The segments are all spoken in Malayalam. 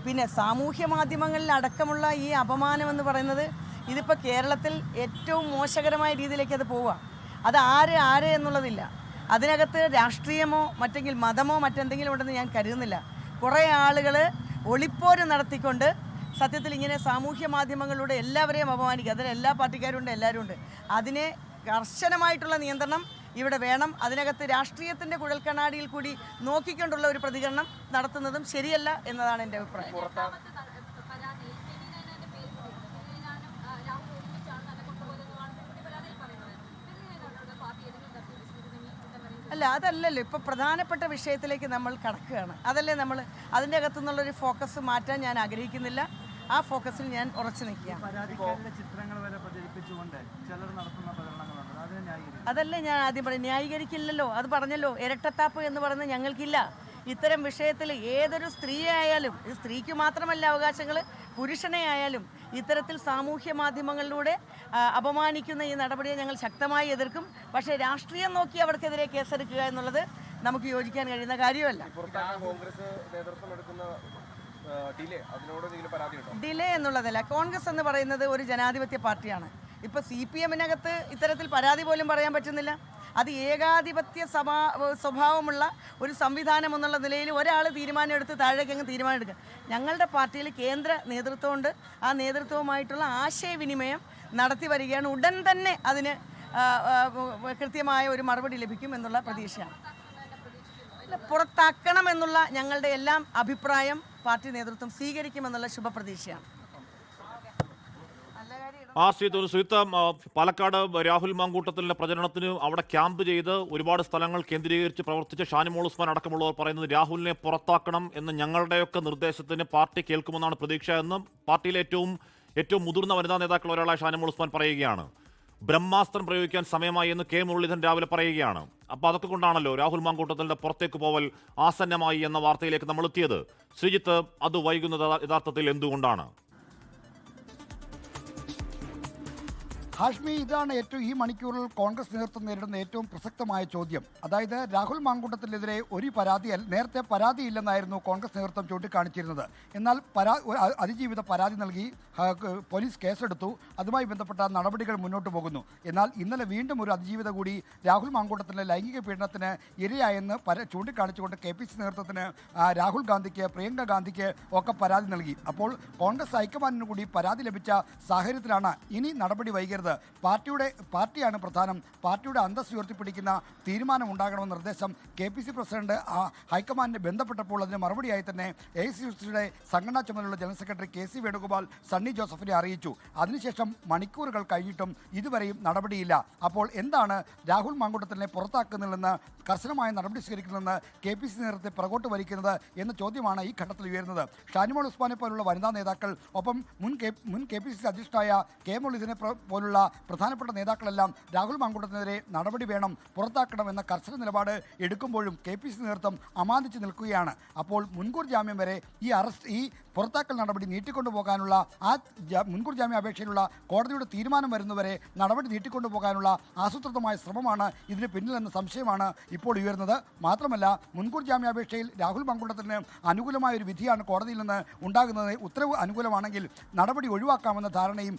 പിന്നെ സാമൂഹ്യ മാധ്യമങ്ങളിൽ അടക്കമുള്ള ഈ അപമാനം എന്ന് പറയുന്നത് ഇതിപ്പോൾ കേരളത്തിൽ ഏറ്റവും മോശകരമായ രീതിയിലേക്ക് അത് പോവുക. അത് ആര് എന്നുള്ളതില്ല. അതിനകത്ത് രാഷ്ട്രീയമോ മറ്റെങ്കിൽ മതമോ മറ്റെന്തെങ്കിലും ഉണ്ടെന്ന് ഞാൻ കരുതുന്നില്ല. കുറേ ആളുകൾ ഒളിപ്പോര് നടത്തിക്കൊണ്ട് സത്യത്തിൽ ഇങ്ങനെ സാമൂഹ്യ മാധ്യമങ്ങളിലൂടെ എല്ലാവരെയും അപമാനിക്കുക. അതിൽ എല്ലാ പാർട്ടിക്കാരും ഉണ്ട്, എല്ലാവരും ഉണ്ട്. അതിനെ കർശനമായിട്ടുള്ള നിയന്ത്രണം ഇവിടെ വേണം. അതിനകത്ത് രാഷ്ട്രീയത്തിൻ്റെ കുഴൽക്കണ്ണാടിയിൽ കൂടി നോക്കിക്കൊണ്ടുള്ള ഒരു പ്രതികരണം നടത്തുന്നതും ശരിയല്ല എന്നതാണ് എൻ്റെ അഭിപ്രായം. അല്ല, അതല്ലല്ലോ ഇപ്പോൾ പ്രധാനപ്പെട്ട വിഷയത്തിലേക്ക് നമ്മൾ കടക്കുകയാണ്. അതല്ലേ നമ്മൾ അതിൻ്റെ അകത്തു നിന്നുള്ളൊരു ഫോക്കസ് മാറ്റാൻ ഞാൻ ആഗ്രഹിക്കുന്നില്ല. ആ ഫോക്കസിൽ ഞാൻ ഉറച്ചു നിൽക്കുകയാണ്. അതല്ലേ ഞാൻ ആദ്യം പറയും, ന്യായീകരിക്കില്ലല്ലോ. അത് പറഞ്ഞല്ലോ, ഇരട്ടത്താപ്പ് എന്ന് പറയുന്നത് ഞങ്ങൾക്കില്ല. ഇത്തരം വിഷയത്തിൽ ഏതൊരു സ്ത്രീയായാലും, ഇത് സ്ത്രീക്ക് മാത്രമല്ല അവകാശങ്ങൾ, പുരുഷനെ ആയാലും ഇത്തരത്തിൽ സാമൂഹ്യ മാധ്യമങ്ങളിലൂടെ അപമാനിക്കുന്ന ഈ നടപടിയെ ഞങ്ങൾ ശക്തമായി എതിർക്കും. പക്ഷേ രാഷ്ട്രീയം നോക്കി അവർക്കെതിരെ കേസെടുക്കുക എന്നുള്ളത് നമുക്ക് യോജിക്കാൻ കഴിയുന്ന കാര്യമല്ല. ഡിലേ എന്നുള്ളതല്ല. കോൺഗ്രസ് എന്ന് പറയുന്നത് ഒരു ജനാധിപത്യ പാർട്ടിയാണ്. ഇപ്പോൾ CPM-നകത്ത് ഇത്തരത്തിൽ പരാതി പോലും പറയാൻ പറ്റുന്നില്ല. അത് ഏകാധിപത്യ സ്വഭാവമുള്ള ഒരു സംവിധാനം എന്നുള്ള നിലയിൽ ഒരാൾ തീരുമാനമെടുത്ത് താഴേക്കങ്ങ് തീരുമാനമെടുക്കുക. ഞങ്ങളുടെ പാർട്ടിയിൽ കേന്ദ്ര നേതൃത്വമുണ്ട്. ആ നേതൃത്വവുമായിട്ടുള്ള ആശയവിനിമയം നടത്തി വരികയാണ്. ഉടൻ തന്നെ അതിന് കൃത്യമായ ഒരു മറുപടി ലഭിക്കും എന്നുള്ള പ്രതീക്ഷയാണ്. പുറത്താക്കണം എന്നുള്ള ഞങ്ങളുടെ എല്ലാം അഭിപ്രായം പാർട്ടി നേതൃത്വം സ്വീകരിക്കുമെന്നുള്ള ശുഭപ്രതീക്ഷയാണ്. ശ്രീത്ത്, പാലക്കാട് രാഹുൽ മാങ്കൂട്ടത്തിലെ പ്രചരണത്തിന് അവിടെ ക്യാമ്പ് ചെയ്ത് ഒരുപാട് സ്ഥലങ്ങൾ കേന്ദ്രീകരിച്ച് പ്രവർത്തിച്ച് ഷാനിമോൾ ഉസ്മാൻ അടക്കമുള്ളവർ പറയുന്നത് രാഹുലിനെ പുറത്താക്കണം എന്ന് ഞങ്ങളുടെയൊക്കെ നിർദ്ദേശത്തിന് പാർട്ടി കേൾക്കുമെന്നാണ് പ്രതീക്ഷ എന്ന് പാർട്ടിയിലെ ഏറ്റവും മുതിർന്ന വനിതാ നേതാക്കൾ ഒരാളായ ഷാനിമോൾ ഉസ്മാൻ പറയുകയാണ്. ബ്രഹ്മാസ്ത്രം പ്രയോഗിക്കാൻ സമയമായി എന്ന് കെ മുരളീധരൻ രാവിലെ പറയുകയാണ്. അപ്പോൾ അതൊക്കെ കൊണ്ടാണല്ലോ രാഹുൽ മാങ്കൂട്ടത്തിൻ്റെ പുറത്തേക്ക് പോവൽ ആസന്നമായി എന്ന വാർത്തയിലേക്ക് നമ്മൾ എത്തിയത്. ശ്രീജിത്ത്, അത് വൈകുന്നത് യഥാർത്ഥത്തിൽ എന്തുകൊണ്ടാണ്? ഹാഷ്മി, ഇതാണ് ഈ മണിക്കൂറിൽ കോൺഗ്രസ് നേതൃത്വം നേരിടുന്ന ഏറ്റവും പ്രസക്തമായ ചോദ്യം. അതായത് രാഹുൽ മാങ്കൂട്ടത്തിനെതിരെ ഒരു നേരത്തെ പരാതിയില്ലെന്നായിരുന്നു കോൺഗ്രസ് നേതൃത്വം ചൂണ്ടിക്കാണിച്ചിരുന്നത്. എന്നാൽ അതിജീവിത പരാതി നൽകി പോലീസ് കേസെടുത്തു. അതുമായി ബന്ധപ്പെട്ട നടപടികൾ മുന്നോട്ട് പോകുന്നു. എന്നാൽ ഇന്നലെ വീണ്ടും ഒരു അതിജീവിത കൂടി രാഹുൽ മാങ്കൂട്ടത്തിൻ്റെ ലൈംഗിക പീഡനത്തിന് ഇരയായെന്ന് ചൂണ്ടിക്കാണിച്ചുകൊണ്ട് KPC നേതൃത്വത്തിന് രാഹുൽ ഗാന്ധിക്ക്, പ്രിയങ്ക ഗാന്ധിക്ക് ഒക്കെ പരാതി നൽകി. അപ്പോൾ കോൺഗ്രസ് ഹൈക്കമാൻഡിന് കൂടി പരാതി ലഭിച്ച സാഹചര്യത്തിലാണ് ഇനി നടപടി വൈകരുത്, പാർട്ടിയാണ് പ്രധാനം, പാർട്ടിയുടെ അന്തസ്സ് ഉയർത്തിപ്പിടിക്കുന്ന തീരുമാനം ഉണ്ടാകണമെന്ന നിർദ്ദേശം KPC പ്രസിഡന്റ് ഹൈക്കമാൻഡിനെ ബന്ധപ്പെട്ടപ്പോൾ അതിന് മറുപടിയായി തന്നെ AICCയുടെ സംഘടനാ ചുമതലയുള്ള general secretary KC Venugopal Sunny ജോസഫിനെ അറിയിച്ചു. അതിനുശേഷം മണിക്കൂറുകൾ കഴിഞ്ഞിട്ടും ഇതുവരെയും നടപടിയില്ല. അപ്പോൾ എന്താണ് രാഹുൽ മാങ്കൂട്ടത്തിനെ പുറത്താക്കുന്നതെന്ന്, കർശനമായ നടപടി സ്വീകരിക്കുന്നതെന്ന് KPC നേതൃത്വത്തെ പുറകോട്ട് വലിക്കുന്നത് എന്ന ചോദ്യമാണ് ഈ ഘട്ടത്തിൽ ഉയരുന്നത്. ഷാനിമോൾ ഉസ്മാനെ പോലുള്ള വനിതാ നേതാക്കൾ, ഒപ്പം മുൻ KPC അധ്യക്ഷനായ കെ മുരളീധരനെ പോലുള്ള പ്രധാനപ്പെട്ട നേതാക്കളെല്ലാം രാഹുൽ മാങ്കൂട്ടത്തിനെതിരെ നടപടി വേണം, പുറത്താക്കണം എന്ന കർശന നിലപാട് എടുക്കുമ്പോഴും KPC നേതൃത്വം അമാന്തിച്ച് നിൽക്കുകയാണ്. അപ്പോൾ മുൻകൂർ ജാമ്യം വരെ ഈ പുറത്താക്കൽ നടപടി നീട്ടിക്കൊണ്ടുപോകാനുള്ള മുൻകൂർ ജാമ്യ അപേക്ഷയിലുള്ള കോടതിയുടെ തീരുമാനം വരുന്നവരെ നടപടി നീട്ടിക്കൊണ്ടുപോകാനുള്ള ആസൂത്രിതമായ ശ്രമമാണ് ഇതിന് പിന്നിലെന്ന സംശയമാണ് ഇപ്പോൾ ഉയർന്നത്. മാത്രമല്ല, മുൻകൂർ ജാമ്യാപേക്ഷയിൽ രാഹുൽ മാങ്കൂട്ടത്തിന് അനുകൂലമായ ഒരു വിധിയാണ് കോടതിയിൽ നിന്ന് ഉണ്ടാകുന്നത്. ഉത്തരവ് അനുകൂലമാണെങ്കിൽ നടപടി ഒഴിവാക്കാമെന്ന ധാരണയും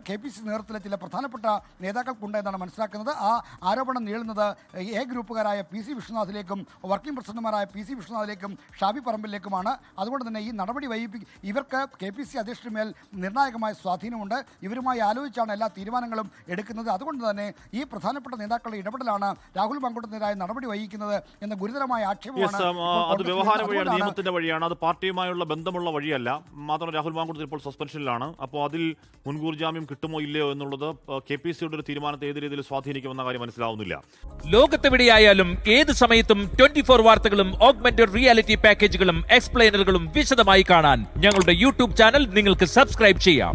KPC നേതൃത്വത്തിലെ ചില പ്രധാനപ്പെട്ട നേതാക്കൾക്കുണ്ട് എന്നാണ് മനസ്സിലാക്കുന്നത്. ആ ആരോപണം നീളുന്നത് A ഗ്രൂപ്പുകാരായ PC വിശ്വനാഥിലേക്കും വർക്കിംഗ് പ്രസിഡന്റുമാരായ PC വിശ്വനാഥിലേക്കും ഷാബി പറമ്പിലേക്കുമാണ്. അതുകൊണ്ട് തന്നെ ഈ നടപടി ഇവർക്ക് KPC അധ്യക്ഷനുമേൽ നിർണായകമായ സ്വാധീനമുണ്ട്. ഇവരുമായി ആലോചിച്ചാണ് എല്ലാ തീരുമാനങ്ങളും എടുക്കുന്നത്. അതുകൊണ്ട് തന്നെ ഈ പ്രധാനപ്പെട്ട നേതാക്കളുടെ ഇടപെടലാണ് രാഹുൽ മാങ്കൂട്ടത്തിനെതിരായ നടപടി വഹിക്കുന്നത് എന്ന ഗുരുതരമായ ആക്ഷേപമാണ്. അത് വ്യവഹാര വഴിയാണ്, നിയമത്തിന്റെ വഴിയാണ്, അത് പാർട്ടിയുമായുള്ള ബന്ധമുള്ള വഴിയല്ല. മാത്രമല്ല രാഹുൽ മാങ്കൂട്ടത്തിൽ ഇപ്പോൾ സസ്പെൻഷനിലാണ്. അപ്പോൾ അതിൽ മുൻകൂർ ജാമ്യം കിട്ടുമോ ഇല്ലയോ എന്നുള്ളത് KPCയുടെ ഒരു തീരുമാനത്തെ ഏത് രീതിയിൽ സ്വാധീനിക്കുമെന്ന കാര്യം മനസ്സിലാവുന്നില്ല. ലോകത്തെവിടെയായാലും ഏത് സമയത്തും 24 വാർത്തകളും ഓഗ്മെന്റഡ് റിയാലിറ്റി പാക്കേജുകളും എക്സ്പ്ലെയിനറുകളും വിശദമായി കാണാൻ ഞങ്ങളുടെ YouTube ചാനൽ നിങ്ങൾക്ക് സബ്സ്ക്രൈബ് ചെയ്യാം.